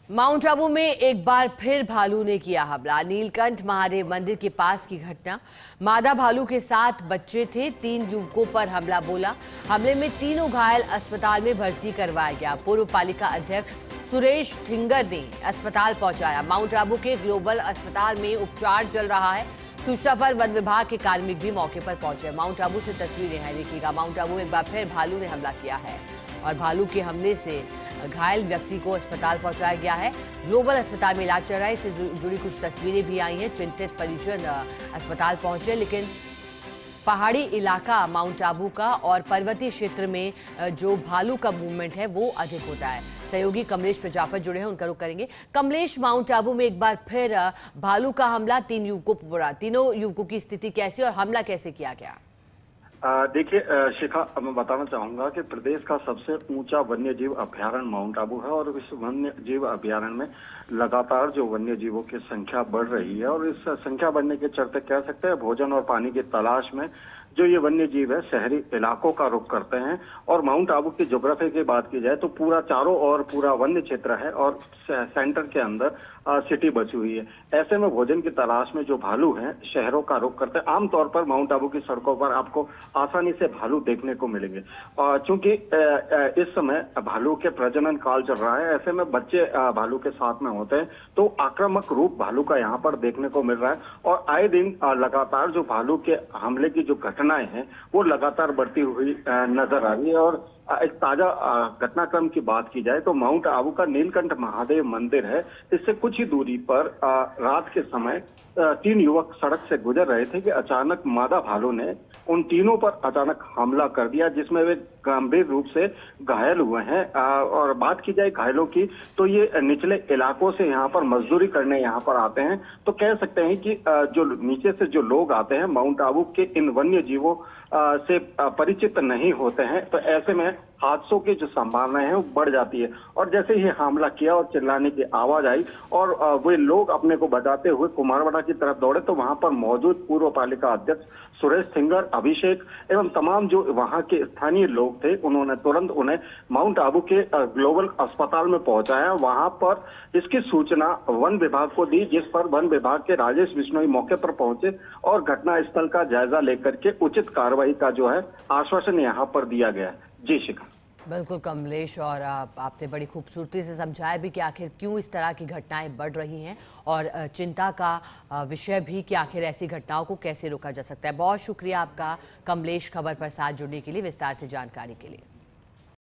Mount Abu में एक बार फिर भालू ने किया हमला। नीलकंठ महादेव मंदिर के पास की घटना। मादा भालू के साथ बच्चे थे। 3 युवकों पर हमला बोला। हमले में तीनों घायल अस्पताल में भर्ती करवाया गया। पूर्व पालिका अध्यक्ष सुरेश थिंगर ने अस्पताल पहुंचाया। माउंट आबू के ग्लोबल अस्पताल में उपचार चल रहा है। सूचना पर वन विभाग के कार्मिक भी मौके पर पहुंचे। माउंट आबू से तस्वीरें हैं, देखिएगा। माउंट आबू में एक बार फिर भालू ने हमला किया है और भालू के हमले से घायल व्यक्ति को अस्पताल पहुंचाया गया है। ग्लोबल अस्पताल में इलाज चल रहा है। इससे जुड़ी कुछ तस्वीरें भी आई हैं। चिंतित परिजन अस्पताल पहुंचे, लेकिन पहाड़ी इलाका माउंट आबू का और पर्वतीय क्षेत्र में जो भालू का मूवमेंट है वो अधिक होता है। सहयोगी कमलेश प्रजापत जुड़े हैं, उनका रुख करेंगे। कमलेश, माउंट आबू में एक बार फिर भालू का हमला, 3 युवकों पर पड़ा। तीनों युवकों की स्थिति कैसी और हमला कैसे किया गया? देखिए शिखा, मैं बताना चाहूंगा कि प्रदेश का सबसे ऊंचा वन्य जीव अभ्यारण्य माउंट आबू है और इस वन्य जीव अभ्यारण्य में लगातार जो वन्य जीवों की संख्या बढ़ रही है और इस संख्या बढ़ने के चलते कह सकते हैं भोजन और पानी की तलाश में जो ये वन्य जीव है शहरी इलाकों का रुख करते हैं। और माउंट आबू की ज्योग्राफी की बात की जाए तो पूरा चारों ओर पूरा वन्य क्षेत्र है और सेंटर के अंदर सिटी बची हुई है। ऐसे में भोजन की तलाश में जो भालू हैं शहरों का रुख करते हैं। आमतौर पर माउंट आबू की सड़कों पर आपको आसानी से भालू देखने को मिलेंगे। चूंकि इस समय भालू के प्रजनन काल चल रहा है, ऐसे में बच्चे भालू के साथ में होते हैं, तो आक्रामक रूप भालू का यहाँ पर देखने को मिल रहा है। और आए दिन लगातार जो भालू के हमले की जो घटनाएं हैं वो लगातार बढ़ती हुई नजर आ रही है। और एक ताजा घटनाक्रम की बात की जाए तो माउंट आबू का नीलकंठ महादेव मंदिर है। इससे कुछ ही दूरी पर रात के समय 3 युवक सड़क से गुजर रहे थे कि अचानक मादा भालू ने उन तीनों पर अचानक हमला कर दिया, जिसमें वे गंभीर रूप से घायल हुए हैं। और बात की जाए घायलों की तो ये निचले इलाकों से यहाँ पर मजदूरी करने यहाँ पर आते हैं। तो कह सकते हैं कि जो नीचे से जो लोग आते हैं माउंट आबू के इन वन्य जीवों से परिचित नहीं होते हैं, तो ऐसे में हादसों की जो संभावना है वो बढ़ जाती है। और जैसे ही हमला किया और चिल्लाने की आवाज आई और वे लोग अपने को बचाते हुए कुमारवाड़ा की तरफ दौड़े, तो वहां पर मौजूद पूर्व पालिका अध्यक्ष सुरेश थिंगर, अभिषेक एवं तमाम जो वहां के स्थानीय लोग थे, उन्होंने तुरंत उन्हें माउंट आबू के ग्लोबल अस्पताल में पहुंचाया। वहां पर इसकी सूचना वन विभाग को दी, जिस पर वन विभाग के राजेश बिश्नोई मौके पर पहुंचे और घटनास्थल का जायजा लेकर के उचित कार्रवाई का जो है आश्वासन यहाँ पर दिया गया है। जी शिखा। बिल्कुल कमलेश, और आपने बड़ी खूबसूरती से समझाया भी कि आखिर क्यों इस तरह की घटनाएं बढ़ रही हैं और चिंता का विषय भी कि आखिर ऐसी घटनाओं को कैसे रोका जा सकता है। बहुत शुक्रिया आपका कमलेश, खबर पर साथ जुड़ने के लिए, विस्तार से जानकारी के लिए।